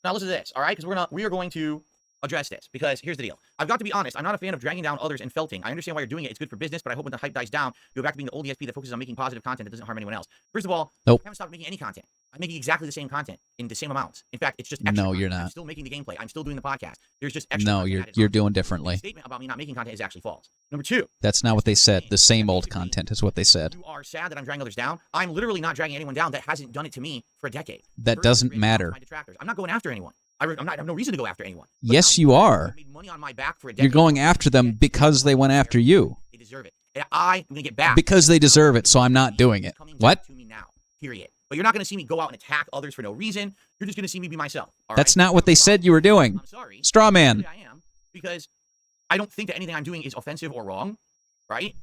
Now listen to this, all right? Because we are going to address this, because here's the deal. I've got to be honest. I'm not a fan of dragging down others and felting. I understand why you're doing it. It's good for business, but I hope when the hype dies down, you'll go back to being the old ESP that focuses on making positive content that doesn't harm anyone else. First of all, nope. I haven't stopped making any content. I'm making exactly the same content in the same amounts. In fact, it's just extra. No, you're not. I'm still making the gameplay. I'm still doing the podcast. There's just extra. No, you're doing differently. The statement about me not making content is actually false. Number two. That's not what they said. The same old content is what they said. You are sad that I'm dragging others down. I'm literally not dragging anyone down that hasn't done it to me for a decade. That doesn't matter. I'm not going after anyone. I have no reason to go after anyone. But yes, you are. Made money on my back for a decade. You're going after them because they went after you. They deserve it. And I'm going to get back. Because they deserve it, so I'm not doing it. What? To me now, period. But you're not going to see me go out and attack others for no reason. You're just going to see me be myself. That's not what they said you were doing. I'm sorry. Straw man. I am, because I don't think that anything I'm doing is offensive or wrong, right?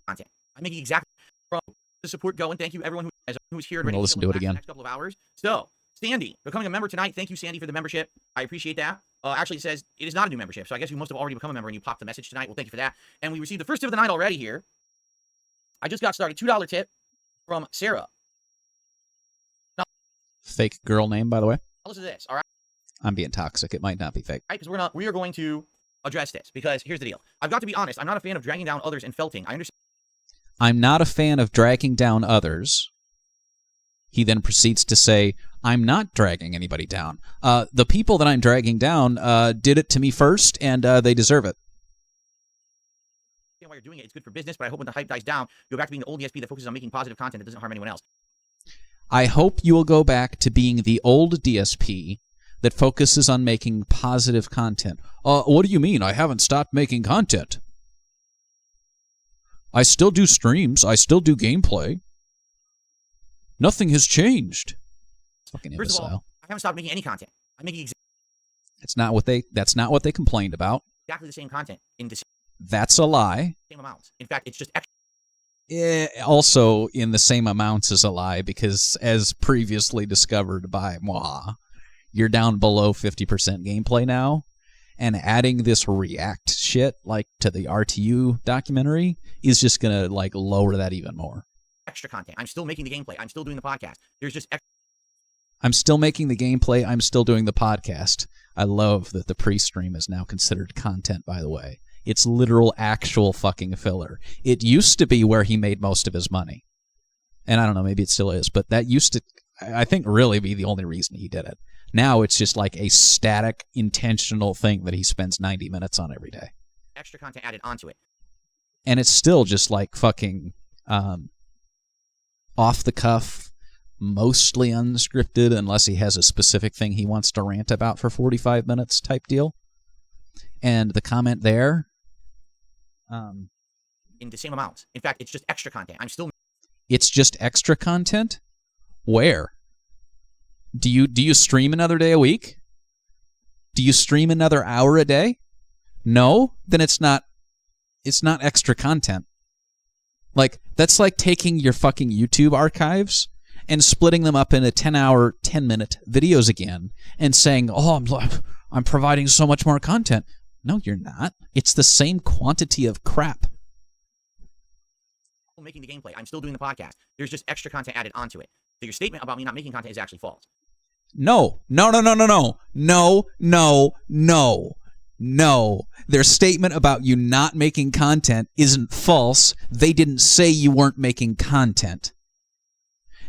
Content. I'm making exactly from the support going. Thank you, everyone who's here. I'm going to listen to it again. The next couple of hours. So, Sandy, becoming a member tonight. Thank you, Sandy, for the membership. I appreciate that. Actually, it says it is not a new membership, so I guess you must have already become a member and you popped the message tonight. Well, thank you for that. And we received the first tip of the night already here. I just got started. $2 tip from Sarah. Now, fake girl name, by the way. Listen to this, all right? I'm being toxic. It might not be fake. Right, because we are going to address this, because here's the deal. I've got to be honest. I'm not a fan of dragging down others and felting. I understand. I'm not a fan of dragging down others. He then proceeds to say, I'm not dragging anybody down. The people that I'm dragging down did it to me first, and they deserve it. Why you're doing it, it's good for business, but I hope when the hype dies down, you'll go back to being the old ESP that focuses on making positive content that doesn't harm anyone else. I hope you will go back to being the old DSP that focuses on making positive content. What do you mean? I haven't stopped making content. I still do streams. I still do gameplay. Nothing has changed. Fucking imbecile. First of all, I haven't stopped making any content. I'm making that's not what they complained about. Exactly the same content in the That's a lie. Same amounts. In fact, it's just extra. Also, in the same amounts is a lie, because as previously discovered by moi, you're down below 50% gameplay now, and adding this react shit like to the RTU documentary is just gonna like lower that even more. Extra content. I'm still making the gameplay. I'm still doing the podcast. There's just extra. I'm still making the gameplay. I'm still doing the podcast. I love that the pre-stream is now considered content, by the way. It's literal, actual fucking filler. It used to be where he made most of his money. And I don't know, maybe it still is, but that used to, I think, really be the only reason he did it. Now it's just like a static, intentional thing that he spends 90 minutes on every day. Extra content added onto it. And it's still just like fucking off the cuff, mostly unscripted, unless he has a specific thing he wants to rant about for 45 minutes type deal. And the comment there, in the same amounts. In fact, it's just extra content. It's just extra content? Where? Do you stream another day a week? Do you stream another hour a day? No? Then it's not extra content. Like, that's like taking your fucking YouTube archives and splitting them up into 10-hour, 10-minute videos again and saying, oh, I'm providing so much more content. No, you're not. It's the same quantity of crap. Making the gameplay. I'm still doing the podcast. There's just extra content added onto it. So your statement about me not making content is actually false. No. Their statement about you not making content isn't false. They didn't say you weren't making content.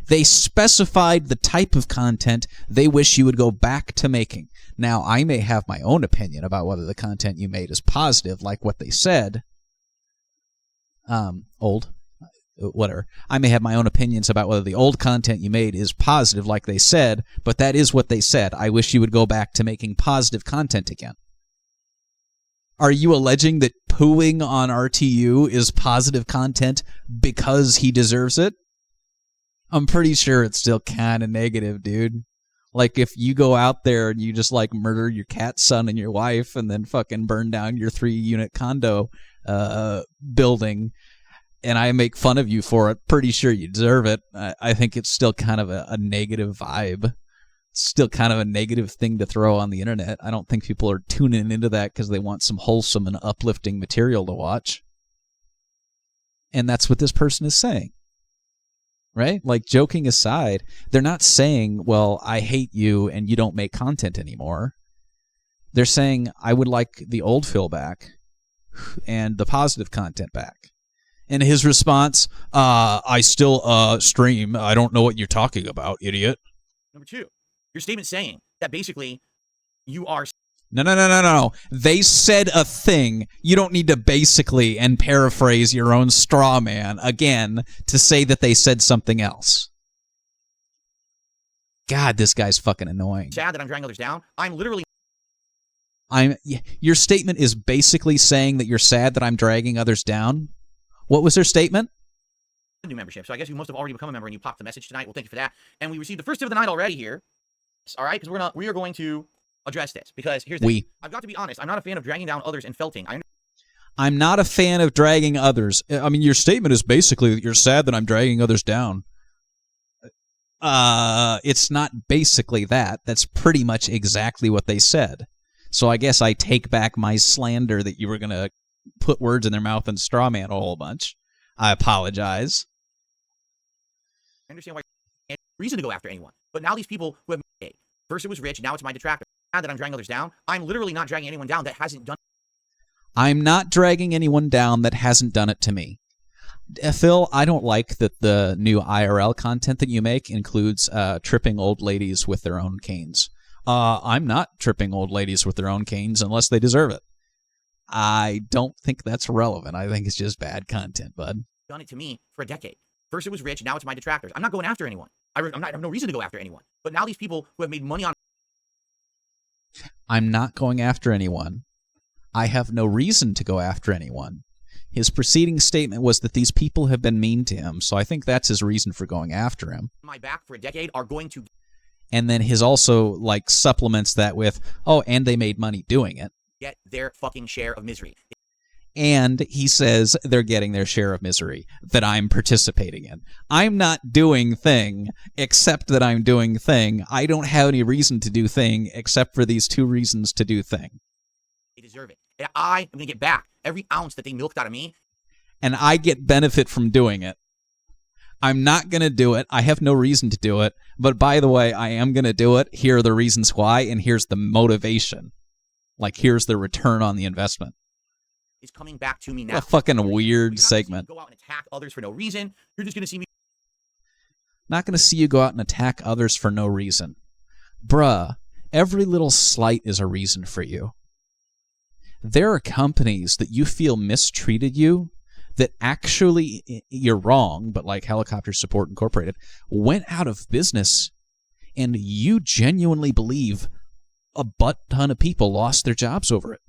They specified the type of content they wish you would go back to making. Now, I may have my own opinion about whether the content you made is positive, like what they said. Whatever. I may have my own opinions about whether the old content you made is positive, like they said, but that is what they said. I wish you would go back to making positive content again. Are you alleging that pooing on RTU is positive content because he deserves it? I'm pretty sure it's still kind of negative, dude. Like, if you go out there and you just, like, murder your cat's son and your wife and then fucking burn down your 3-unit condo building, and I make fun of you for it, pretty sure you deserve it. I think it's still kind of a negative vibe. It's still kind of a negative thing to throw on the internet. I don't think people are tuning into that because they want some wholesome and uplifting material to watch. And that's what this person is saying. right? Like, joking aside, they're not saying, well, I hate you and you don't make content anymore. They're saying, I would like the old Phil back and the positive content back. And his response, I still stream. I don't know what you're talking about, idiot. Number two, your statement saying that basically you are... No. They said a thing. You don't need to basically and paraphrase your own straw man again to say that they said something else. God, this guy's fucking annoying. sad that I'm dragging others down. I'm literally... Your statement is basically saying that you're sad that I'm dragging others down? What was her statement? New membership. So I guess you must have already become a member and you popped the message tonight. Well, thank you for that. And we received the first tip of the night already here. All right, because we are going to address this because here's the thing. I've got to be honest. I'm not a fan of dragging down others and felting. I'm not a fan of dragging others. I mean, your statement is basically that you're sad that I'm dragging others down. It's not basically that. That's pretty much exactly what they said. So I guess I take back my slander that you were going to put words in their mouth and straw man a whole bunch. I apologize. I understand why there's no reason to go after anyone. But now these people who have... First it was Rich, now it's my detractor. Now that I'm dragging others down, I'm literally not dragging anyone down that hasn't done... I'm not dragging anyone down that hasn't done it to me. Phil, I don't like that the new IRL content that you make includes tripping old ladies with their own canes. I'm not tripping old ladies with their own canes unless they deserve it. I don't think that's relevant. I think it's just bad content, bud. Done it to me for a decade. First it was Rich, now it's my detractors. I'm not going after anyone. I have no reason to go after anyone. But now these people who have made money on... I'm not going after anyone. I have no reason to go after anyone. His preceding statement was that these people have been mean to him, so I think that's his reason for going after him. My back for a decade are going to... And then his also, like, supplements that with, oh, and they made money doing it. Get their fucking share of misery. And he says they're getting their share of misery that I'm participating in. I'm not doing thing except that I'm doing thing. I don't have any reason to do thing except for these two reasons to do thing. They deserve it. And I am going to get back every ounce that they milked out of me. And I get benefit from doing it. I'm not going to do it. I have no reason to do it. But by the way, I am going to do it. Here are the reasons why, and here's the motivation. Like, here's the return on the investment. Is coming back to me now. What a fucking weird segment. Go out and attack others for no reason. You're just going to see me. Not going to see you go out and attack others for no reason. Bruh, every little slight is a reason for you. There are companies that you feel mistreated you that actually, you're wrong, but like Helicopter Support Incorporated, went out of business, and you genuinely believe a butt ton of people lost their jobs over it.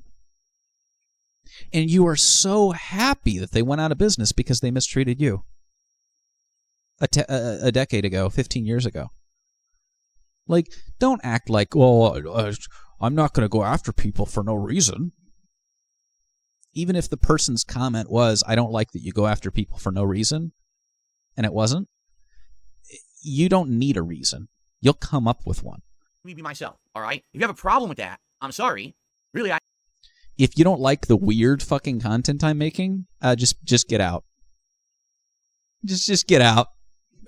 And you are so happy that they went out of business because they mistreated you. A decade ago, 15 years ago. Like, don't act like, well, I'm not going to go after people for no reason. Even if the person's comment was, I don't like that you go after people for no reason, and it wasn't, you don't need a reason. You'll come up with one. Let me be myself, all right? If you have a problem with that, I'm sorry. Really, if you don't like the weird fucking content I'm making, just get out. Just get out.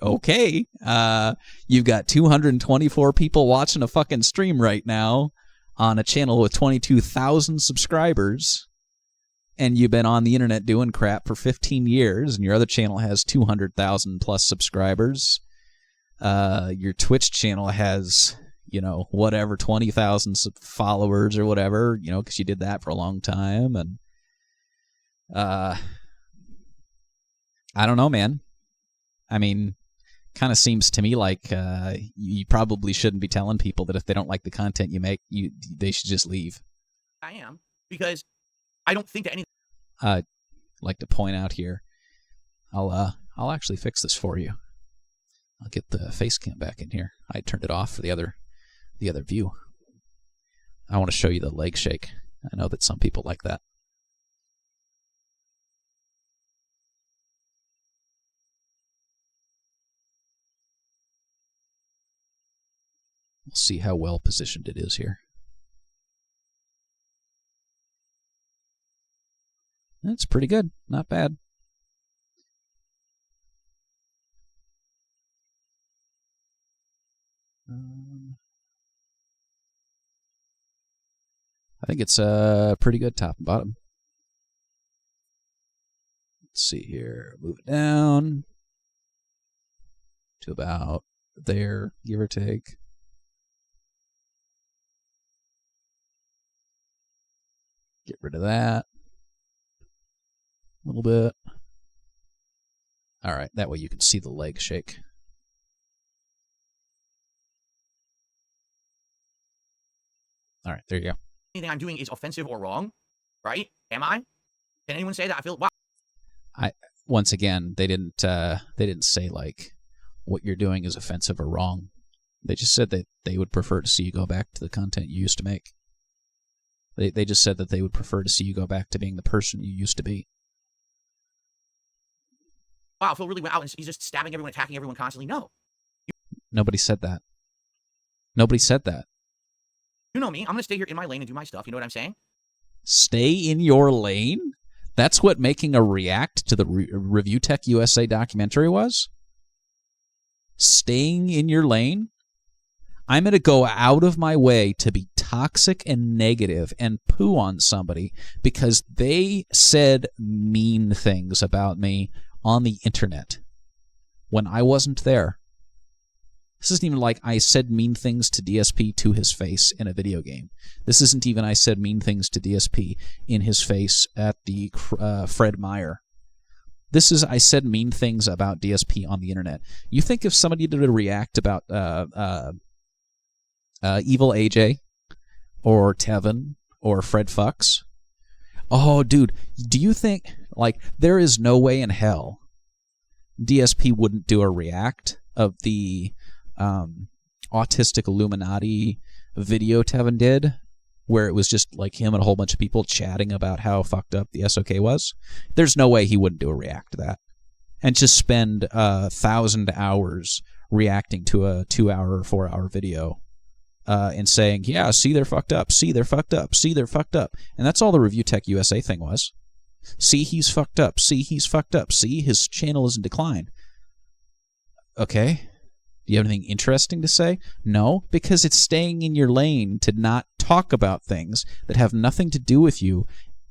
Okay. You've got 224 people watching a fucking stream right now on a channel with 22,000 subscribers. And you've been on the internet doing crap for 15 years, and your other channel has 200,000 plus subscribers. Your Twitch channel has, whatever, 20,000 followers or whatever, because you did that for a long time. And I don't know, man. I mean, kind of seems to me like you probably shouldn't be telling people that if they don't like the content you make, they should just leave. I am, because I don't think that any... I'd like to point out here, I'll actually fix this for you. I'll get the face cam back in here. I turned it off for the other view. I want to show you the leg shake. I know that some people like that. We'll see how well positioned it is here. That's pretty good. Not bad. I think it's pretty good top and bottom. Let's see here. Move it down to about there, give or take. Get rid of that a little bit. All right, that way you can see the leg shake. All right, there you go. Anything I'm doing is offensive or wrong, right? Am I? Can anyone say that? I feel, wow. Once again, they didn't say like what you're doing is offensive or wrong. They just said that they would prefer to see you go back to the content you used to make. They just said that they would prefer to see you go back to being the person you used to be. Wow, Phil really went out and he's just stabbing everyone, attacking everyone constantly. No. Nobody said that. Nobody said that. You know me. I'm going to stay here in my lane and do my stuff. You know what I'm saying? Stay in your lane? That's what making a react to the Review Tech USA documentary was? Staying in your lane? I'm going to go out of my way to be toxic and negative and poo on somebody because they said mean things about me on the internet when I wasn't there. This isn't even like I said mean things to DSP to his face in a video game. This isn't even I said mean things to DSP in his face at the Fred Meyer. This is I said mean things about DSP on the internet. You think if somebody did a react about Evil AJ or Tevin or Fred Fucks, oh, dude, do you think, like, there is no way in hell DSP wouldn't do a react of the Autistic Illuminati video Tevin did, where it was just like him and a whole bunch of people chatting about how fucked up the SOK was? There's no way he wouldn't do a react to that and just spend 1,000 hours reacting to a 2-hour or 4-hour video and saying, yeah, see, they're fucked up, see, they're fucked up, see, they're fucked up. And that's all the Review Tech USA thing was. See, he's fucked up, see, he's fucked up, see, his channel is in decline. Okay. Do you have anything interesting to say? No, because it's staying in your lane to not talk about things that have nothing to do with you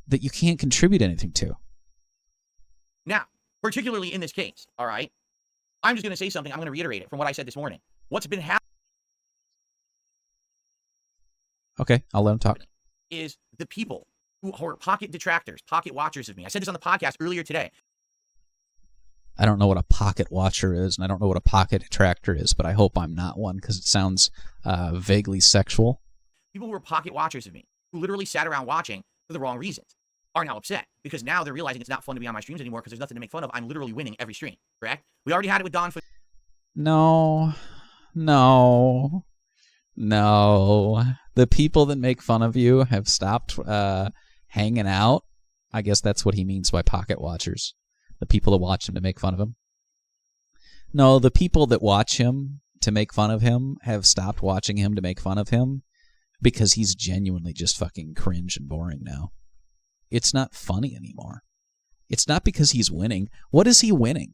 that you can't contribute anything to. Now, particularly in this case, all right, I'm just going to say something. I'm going to reiterate it from what I said this morning. What's been happening Okay, I'll let him talk. is the people who are pocket detractors, pocket watchers of me. I said this on the podcast earlier today. I don't know what a pocket watcher is, and I don't know what a pocket detractor is, but I hope I'm not one because it sounds vaguely sexual. People who are pocket watchers of me, who literally sat around watching for the wrong reasons, are now upset because now they're realizing it's not fun to be on my streams anymore because there's nothing to make fun of. I'm literally winning every stream, correct? We already had it with Don. No. The people that make fun of you have stopped hanging out. I guess that's what he means by pocket watchers. The people that watch him to make fun of him. No, the people that watch him to make fun of him have stopped watching him to make fun of him because he's genuinely just fucking cringe and boring now. It's not funny anymore. It's not because he's winning. What is he winning?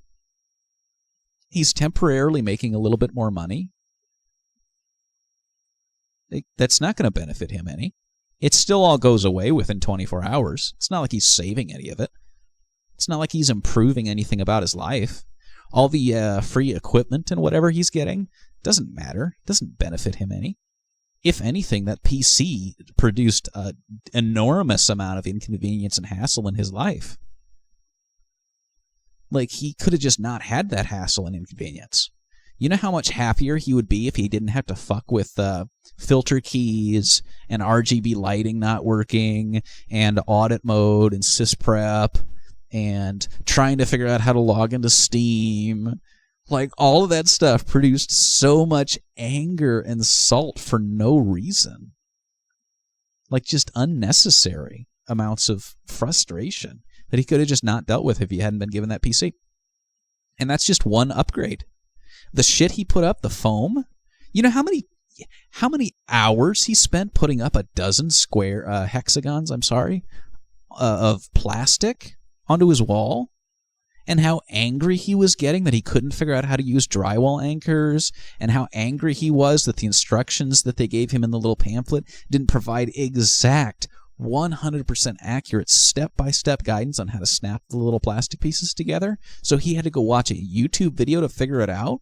He's temporarily making a little bit more money. That's not going to benefit him any. It still all goes away within 24 hours. It's not like he's saving any of it. It's not like he's improving anything about his life. All the free equipment and whatever he's getting doesn't matter. It doesn't benefit him any. If anything, that PC produced an enormous amount of inconvenience and hassle in his life. Like, he could have just not had that hassle and inconvenience. You know how much happier he would be if he didn't have to fuck with filter keys and RGB lighting not working and audit mode and sysprep and trying to figure out how to log into Steam. Like, all of that stuff produced so much anger and salt for no reason. Like, just unnecessary amounts of frustration that he could have just not dealt with if he hadn't been given that PC. And that's just one upgrade. The shit he put up, the foam, you know how many hours he spent putting up a dozen hexagons, of plastic onto his wall? and how angry he was getting that he couldn't figure out how to use drywall anchors, and how angry he was that the instructions that they gave him in the little pamphlet didn't provide exact 100% accurate step-by-step guidance on how to snap the little plastic pieces together, so he had to go watch a YouTube video to figure it out.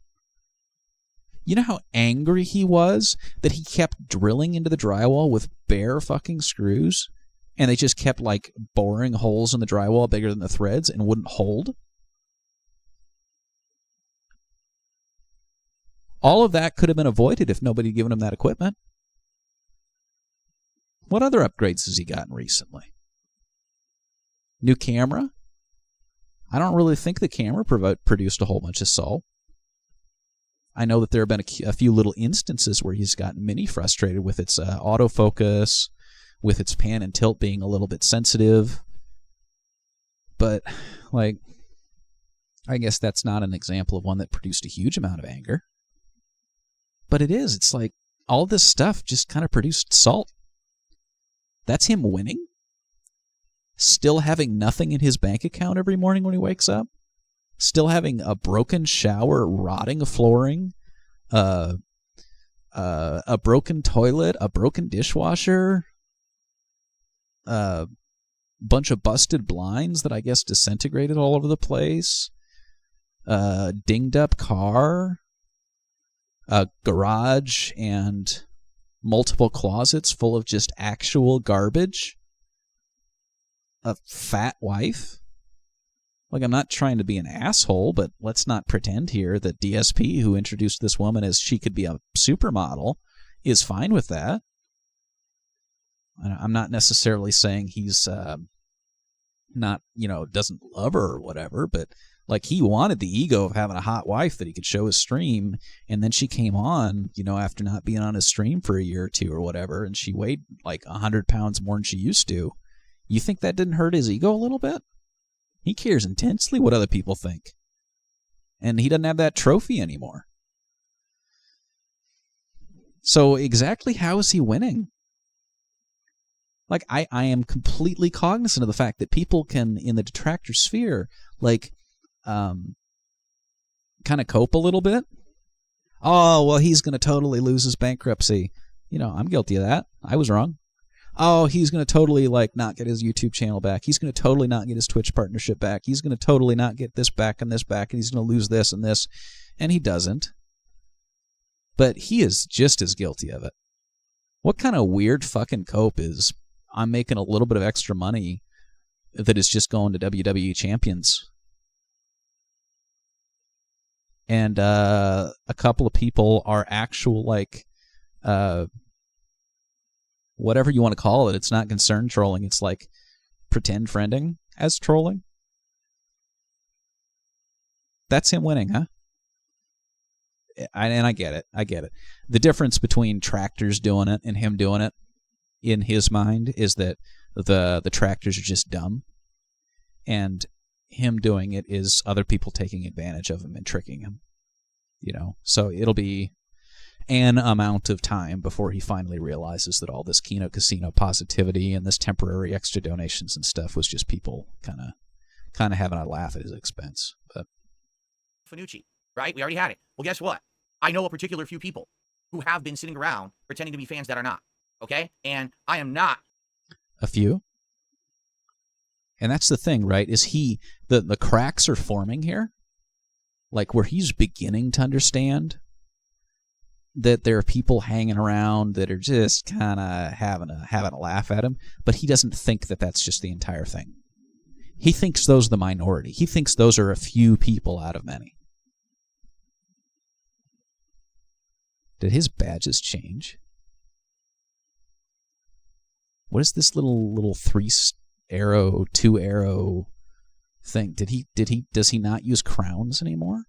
You know how angry he was that he kept drilling into the drywall with bare fucking screws, and they just kept, like, boring holes in the drywall bigger than the threads and wouldn't hold? All of that could have been avoided if nobody had given him that equipment. What other upgrades has he gotten recently? New camera? I don't really think the camera produced a whole bunch of salt. I know that there have been a few little instances where he's gotten mini frustrated with its autofocus, with its pan and tilt being a little bit sensitive. But, like, I guess that's not an example of one that produced a huge amount of anger. But it is. It's like all this stuff just kind of produced salt. That's him winning? Still having nothing in his bank account every morning when he wakes up? Still having a broken shower, rotting flooring, a broken toilet, a broken dishwasher, a bunch of busted blinds that I guess disintegrated all over the place, a dinged up car, a garage, and multiple closets full of just actual garbage, a fat wife. Like, I'm not trying to be an asshole, but let's not pretend here that DSP, who introduced this woman as she could be a supermodel, is fine with that. I'm not necessarily saying he's not, doesn't love her or whatever, but, like, he wanted the ego of having a hot wife that he could show his stream, and then she came on, after not being on his stream for a year or two or whatever, and she weighed, like, 100 pounds more than she used to. You think that didn't hurt his ego a little bit? He cares intensely what other people think. And he doesn't have that trophy anymore. So exactly how is he winning? Like, I am completely cognizant of the fact that people can, in the detractor sphere, like, kind of cope a little bit. Oh, well, he's going to totally lose his bankruptcy. I'm guilty of that. I was wrong. Oh, he's going to totally, like, not get his YouTube channel back. He's going to totally not get his Twitch partnership back. He's going to totally not get this back, and he's going to lose this and this. And he doesn't. But he is just as guilty of it. What kind of weird fucking cope is I'm making a little bit of extra money that is just going to WWE champions? And a couple of people are actual, like, whatever you want to call it. It's not concern trolling. It's like pretend friending as trolling. That's him winning, huh? And I get it. I get it. The difference between tractors doing it and him doing it, in his mind, is that the tractors are just dumb, and him doing it is other people taking advantage of him and tricking him. So it'll be an amount of time before he finally realizes that all this Kino Casino positivity and this temporary extra donations and stuff was just people kind of having a laugh at his expense. But Fanucci, right? We already had it. Well, guess what? I know a particular few people who have been sitting around pretending to be fans that are not. Okay? And I am not. A few? And that's the thing, right? Is the cracks are forming here? Like, where he's beginning to understand that there are people hanging around that are just kind of having a laugh at him, but he doesn't think that that's just the entire thing. He thinks those are the minority. He thinks those are a few people out of many. Did his badges change? What is this little 3-arrow, 2-arrow thing? Does he not use crowns anymore?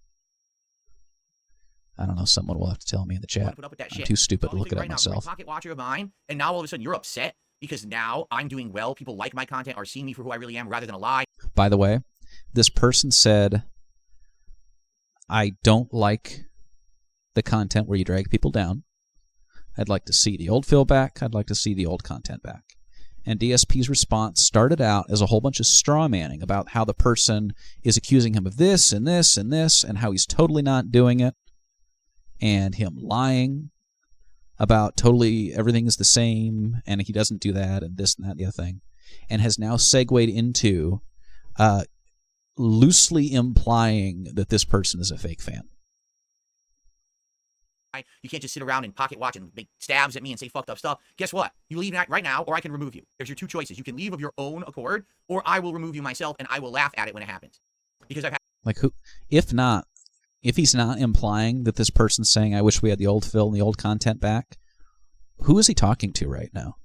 I don't know. Someone will have to tell me in the chat. Put up with that I'm shit. too stupid to look it up Right now, myself. you're a pocket watcher of mine, and now all of a sudden you're upset because now I'm doing well. People like my content, are seeing me for who I really am rather than a lie. By the way, this person said, I don't like the content where you drag people down. I'd like to see the old Phil back. I'd like to see the old content back. And DSP's response started out as a whole bunch of straw manning about how the person is accusing him of this and this and this and how he's totally not doing it, and him lying about totally everything is the same and he doesn't do that and this and that and the other thing, and has now segued into loosely implying that this person is a fake fan. You can't just sit around and pocket watch and make stabs at me and say fucked up stuff. Guess what? You leave right now, or I can remove you. There's your two choices. You can leave of your own accord, or I will remove you myself, and I will laugh at it when it happens. Because I've had... Like, who? If he's not implying that this person's saying, I wish we had the old Phil and the old content back, who is he talking to right now?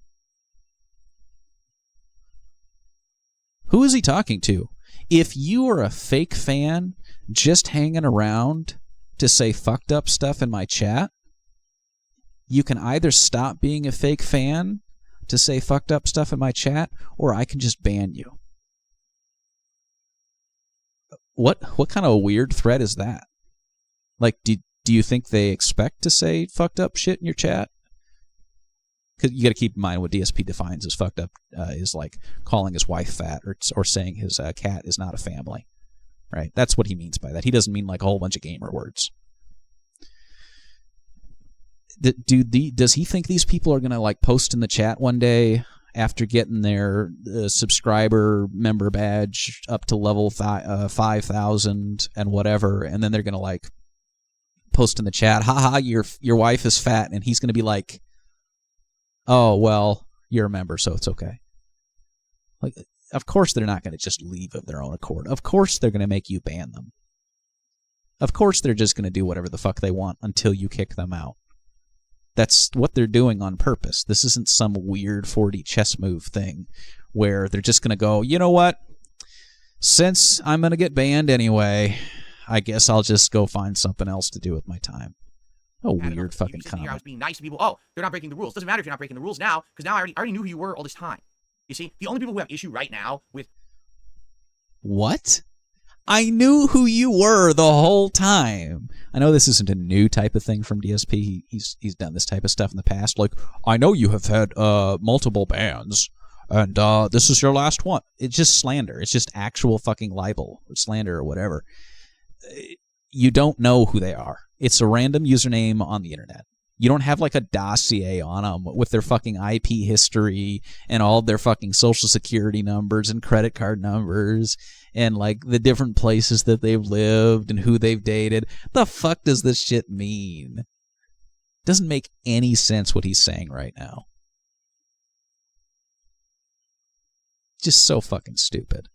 Who is he talking to? If you are a fake fan just hanging around to say fucked up stuff in my chat, you can either stop being a fake fan to say fucked up stuff in my chat, or I can just ban you. What kind of a weird threat is that? Like, do you think they expect to say fucked up shit in your chat? Because you got to keep in mind what DSP defines as fucked up is like calling his wife fat or saying his cat is not a family. Right? That's what he means by that. He doesn't mean like a whole bunch of gamer words. Does he think these people are going to like post in the chat one day after getting their subscriber member badge up to level 5,000 and whatever, and then they're going to like post in the chat, haha, your wife is fat, and he's going to be like, oh, well, you're a member, so it's okay. Like, of course they're not going to just leave of their own accord. Of course they're going to make you ban them. Of course they're just going to do whatever the fuck they want until you kick them out. That's what they're doing on purpose. This isn't some weird 4D chess move thing where they're just going to go, you know what? Since I'm going to get banned anyway, I guess I'll just go find something else to do with my time. A weird fucking comment. I was being nice to people. Oh, they're not breaking the rules. Doesn't matter if you're not breaking the rules now, because now I already knew who you were all this time. You see, the only people who have issue right now with... What? I knew who you were the whole time. I know this isn't a new type of thing from DSP. He's done this type of stuff in the past. Like, I know you have had multiple bans, and this is your last one. It's just slander. It's just actual fucking libel or slander or whatever. You don't know who they are. It's a random username on the internet. You don't have like a dossier on them with their fucking IP history and all of their fucking social security numbers and credit card numbers and like the different places that they've lived and who they've dated. The fuck does this shit mean? Doesn't make any sense what he's saying right now. Just so fucking stupid.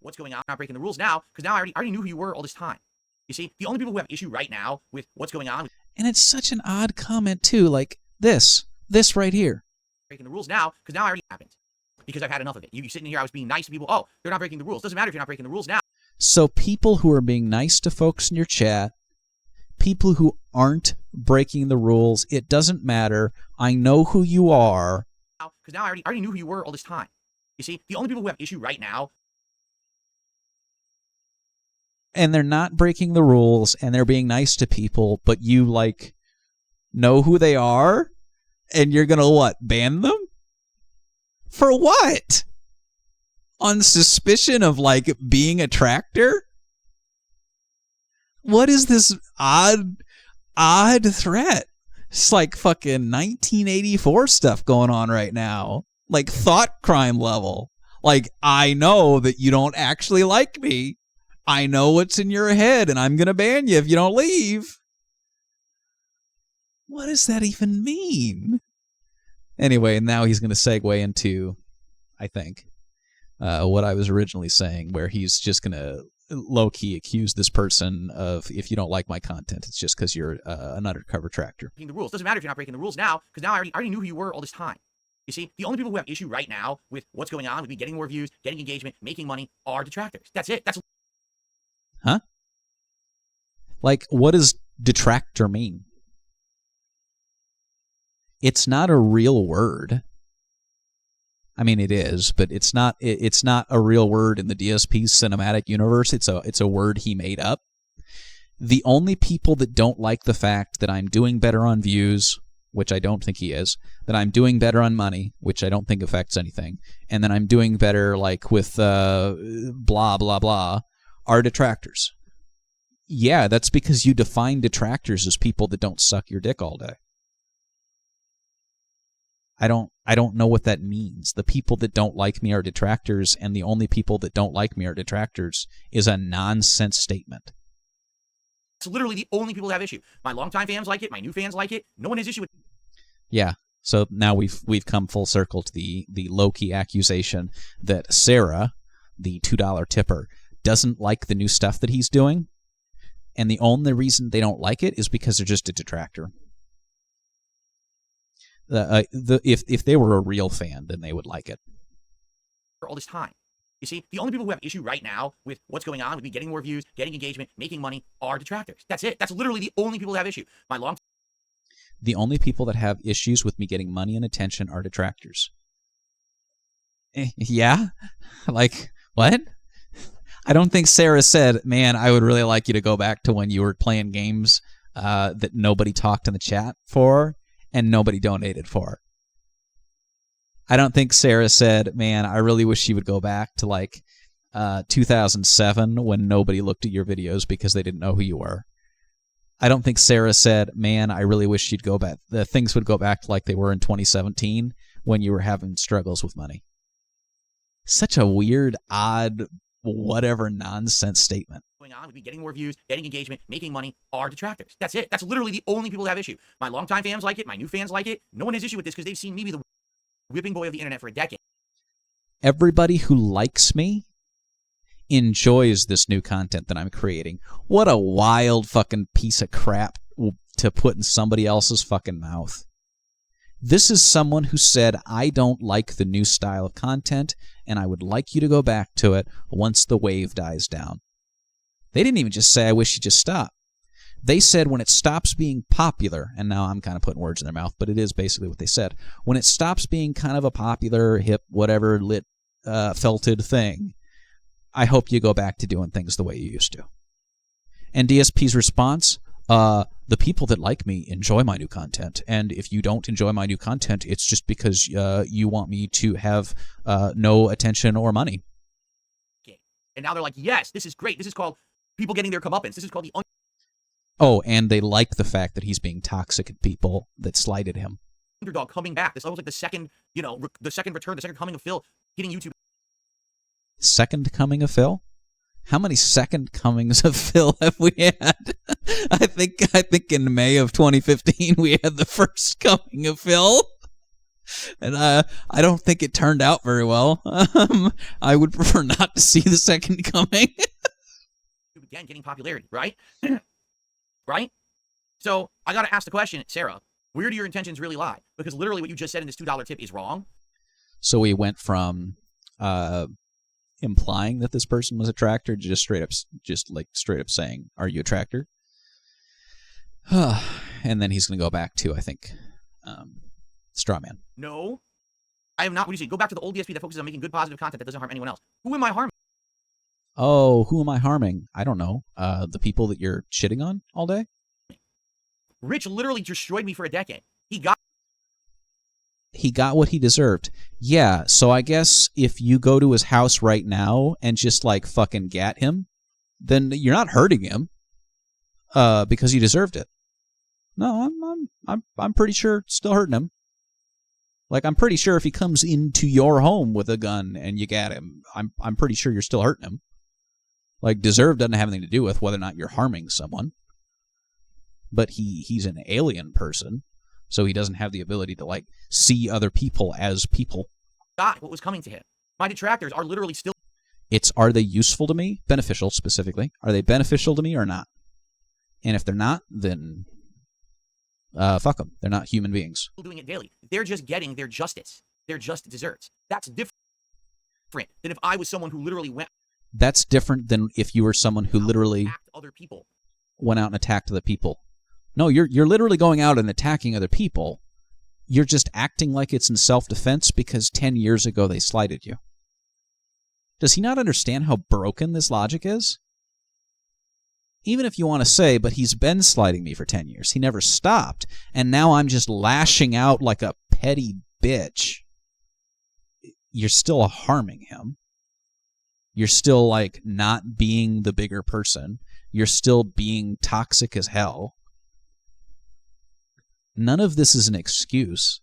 What's going on? I'm not breaking the rules now, because now I already knew who you were all this time. You see, the only people who have issue right now with what's going on... And it's such an odd comment, too. Like, this right here. Breaking the rules now, because now I already happened. Because I've had enough of it. You sitting here, I was being nice to people. Oh, they're not breaking the rules. Doesn't matter if you're not breaking the rules now. So people who are being nice to folks in your chat, people who aren't breaking the rules, it doesn't matter. I know who you are. Because now I already knew who you were all this time. You see, the only people who have issue right now... And they're not breaking the rules, and they're being nice to people, but you, like, know who they are? And you're gonna, what, ban them? For what? On suspicion of, like, being a tractor? What is this odd threat? It's like fucking 1984 stuff going on right now. Like, thought crime level. Like, I know that you don't actually like me. I know what's in your head, and I'm going to ban you if you don't leave. What does that even mean? Anyway, now he's going to segue into, I think, what I was originally saying, where he's just going to low-key accuse this person of, if you don't like my content, it's just because you're an undercover tractor. The rules. Doesn't matter if you're not breaking the rules now, because now I already knew who you were all this time. You see, the only people who have issue right now with what's going on, with me getting more views, getting engagement, making money, are detractors. That's it. That's... Huh? Like, what does detractor mean? It's not a real word. I mean, it is, but it's not a real word in the DSP's cinematic universe. It's a word he made up. The only people that don't like the fact that I'm doing better on views, which I don't think he is, that I'm doing better on money, which I don't think affects anything, and then I'm doing better like with blah, blah, blah, are detractors. Yeah, that's because you define detractors as people that don't suck your dick all day. I don't know what that means. The people that don't like me are detractors, and the only people that don't like me are detractors is a nonsense statement. It's literally the only people that have issue. My longtime fans like it. My new fans like it. No one has issue with. Yeah. So now we've come full circle to the low-key accusation that Sarah, the $2 tipper, doesn't like the new stuff that he's doing, and the only reason they don't like it is because they're just a detractor. If they were a real fan, then they would like it. For all this time. You see, the only people who have issue right now with what's going on with me getting more views, getting engagement, making money are detractors. That's it. That's literally the only people that have issue. The only people that have issues with me getting money and attention are detractors. Yeah? Like, what? I don't think Sarah said, man, I would really like you to go back to when you were playing games that nobody talked in the chat for and nobody donated for. I don't think Sarah said, man, I really wish you would go back to like 2007 when nobody looked at your videos because they didn't know who you were. I don't think Sarah said, man, I really wish you'd go back. The things would go back to like they were in 2017 when you were having struggles with money. Such a weird, odd, whatever nonsense statement. Going on with me getting more views, getting engagement, making money are detractors. That's it. That's literally the only people that have issue. My longtime fans like it. My new fans like it. No one has issue with this because they've seen me be the whipping boy of the internet for a decade. Everybody who likes me enjoys this new content that I'm creating. What a wild fucking piece of crap to put in somebody else's fucking mouth. This is someone who said, I don't like the new style of content, and I would like you to go back to it once the wave dies down. They didn't even just say, I wish you just stop. They said when it stops being popular, and now I'm kind of putting words in their mouth, but it is basically what they said. When it stops being kind of a popular, hip, whatever, lit, felted thing, I hope you go back to doing things the way you used to. And DSP's response, the people that like me enjoy my new content, and if you don't enjoy my new content, it's just because you want me to have no attention or money. And now they're like, yes, this is great. This is called people getting their comeuppance. This is called the Oh, and they like the fact that he's being toxic at people that slighted him. underdog coming back. This almost like the second, the second return, the second coming of Phil hitting YouTube. Second coming of Phil? How many second comings of Phil have we had? I think in May of 2015 we had the first coming of Phil. And I don't think it turned out very well. I would prefer not to see the second coming. Again, getting popularity, right? Right? So I got to ask the question, Sarah, where do your intentions really lie? Because literally what you just said in this $2 tip is wrong. So we went from implying that this person was a tractor to just straight up saying, are you a tractor? And then he's going to go back to, I think, straw man. No, I am not. What do you say? Go back to the old DSP that focuses on making good, positive content that doesn't harm anyone else. Who am I harming? Oh, who am I harming? I don't know. The people that you're shitting on all day? Rich literally destroyed me for a decade. He got what he deserved. Yeah, so I guess if you go to his house right now and just like fucking gat him, then you're not hurting him because he deserved it. No, I'm pretty sure it's still hurting him. Like, I'm pretty sure if he comes into your home with a gun and you gat him, I'm pretty sure you're still hurting him. Like, deserve doesn't have anything to do with whether or not you're harming someone. But he's an alien person, so he doesn't have the ability to, like, see other people as people. Got what was coming to him. My detractors are literally still... Are they useful to me? Beneficial, specifically. Are they beneficial to me or not? And if they're not, then... fuck them. They're not human beings. Doing it daily. They're just getting their justice. They're just desserts. That's different than if I was someone who literally went... That's different than if you were someone who literally other people. Went out and attacked other people. No, you're literally going out and attacking other people. You're just acting like it's in self-defense because 10 years ago they slighted you. Does he not understand how broken this logic is? even if you want to say, but he's been slighting me for 10 years. He never stopped. And now I'm just lashing out like a petty bitch. You're still harming him. You're still, like, not being the bigger person. You're still being toxic as hell. None of this is an excuse.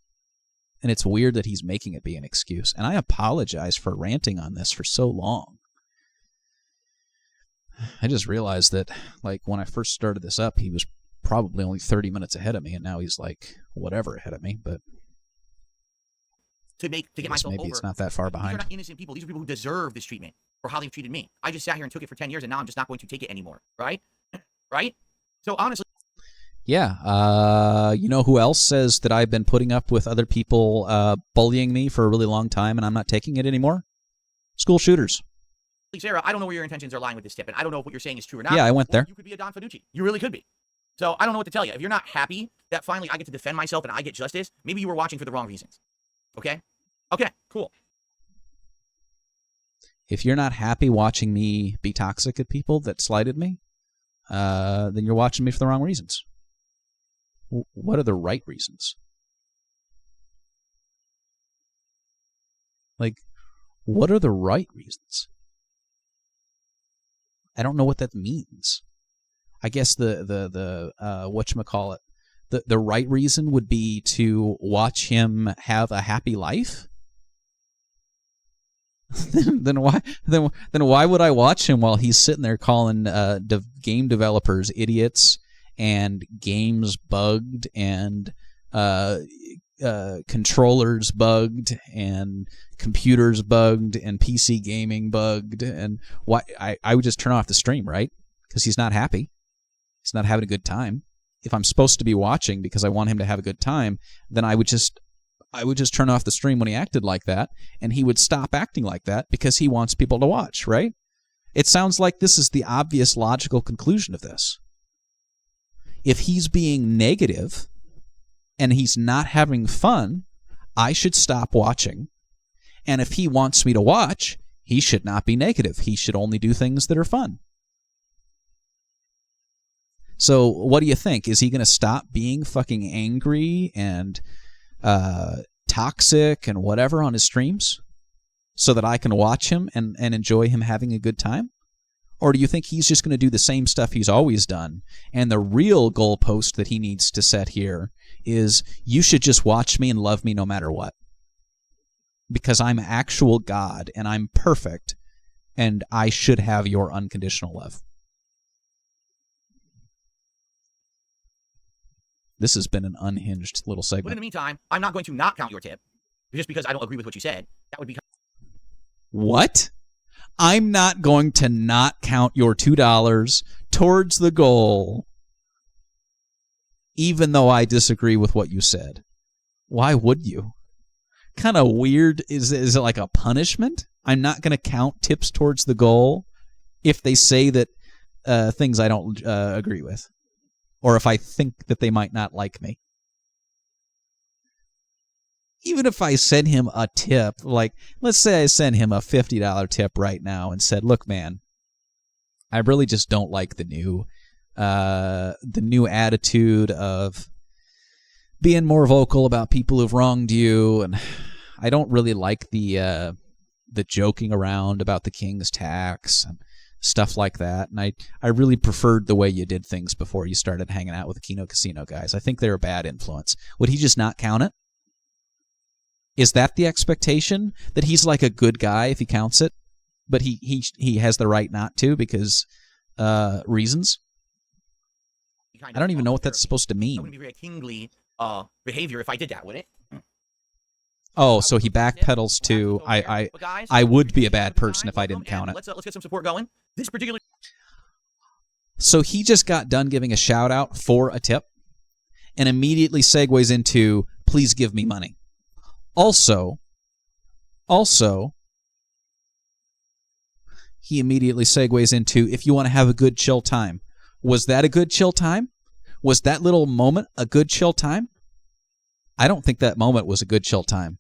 And it's weird that he's making it be an excuse. And I apologize for ranting on this for so long. I just realized that, like, when I first started this up, he was probably only 30 minutes ahead of me, and now he's, like, whatever ahead of me, but to get myself maybe over. it's not that far behind. These are not innocent people. These are people who deserve this treatment for how they've treated me. I just sat here and took it for 10 years, and now I'm just not going to take it anymore, right? Right? So, honestly... Yeah, you know who else says that I've been putting up with other people bullying me for a really long time, and I'm not taking it anymore? School shooters. Sarah, I don't know where your intentions are lying with this tip, and I don't know if what you're saying is true or not. Yeah, I went there. You could be a Don Finucci. You really could be. So I don't know what to tell you. If you're not happy that finally I get to defend myself and I get justice, maybe you were watching for the wrong reasons. Okay? Okay, cool. If you're not happy watching me be toxic at people that slighted me, then you're watching me for the wrong reasons. What are the right reasons? Like, what are the right reasons? I don't know what that means. I guess the whatchamacallit, the right reason would be to watch him have a happy life. then why would I watch him while he's sitting there calling game developers idiots and games bugged and controllers bugged and computers bugged and PC gaming bugged? And why I would just turn off the stream, right? Because he's not happy. He's not having a good time. If I'm supposed to be watching because I want him to have a good time, then I would just turn off the stream when he acted like that, and he would stop acting like that because he wants people to watch, right? It sounds like this is the obvious logical conclusion of this. If he's being negative and he's not having fun, I should stop watching. And if he wants me to watch, he should not be negative. He should only do things that are fun. So what do you think? Is he going to stop being fucking angry and toxic and whatever on his streams so that I can watch him and enjoy him having a good time? Or do you think he's just going to do the same stuff he's always done? And the real goalpost that he needs to set here is you should just watch me and love me no matter what. Because I'm actual God and I'm perfect and I should have your unconditional love. This has been an unhinged little segment. But in the meantime, I'm not going to not count your tip just because I don't agree with what you said. That would be... What? I'm not going to not count your $2 towards the goal, even though I disagree with what you said. Why would you? Kind of weird. Is it like a punishment? I'm not going to count tips towards the goal if they say that things I don't agree with, or if I think that they might not like me. Even if I send him a tip, like, let's say I send him a $50 tip right now and said, look, man, I really just don't like the new attitude of being more vocal about people who've wronged you, and I don't really like the joking around about the king's tax and stuff like that, and I really preferred the way you did things before you started hanging out with the Kino Casino guys. I think they're a bad influence. Would he just not count it? Is that the expectation? That he's like a good guy if he counts it, but he has the right not to because reasons? I don't even know what that's supposed to mean. That wouldn't be very kingly behavior if I did that, would it? Oh, so he backpedals to I would be a bad person if I didn't count it. Let's get some support going. This particular... So he just got done giving a shout out for a tip and immediately segues into please give me money. Also, he immediately segues into if you want to have a good chill time. Was that a good chill time? Was that little moment a good chill time? I don't think that moment was a good chill time.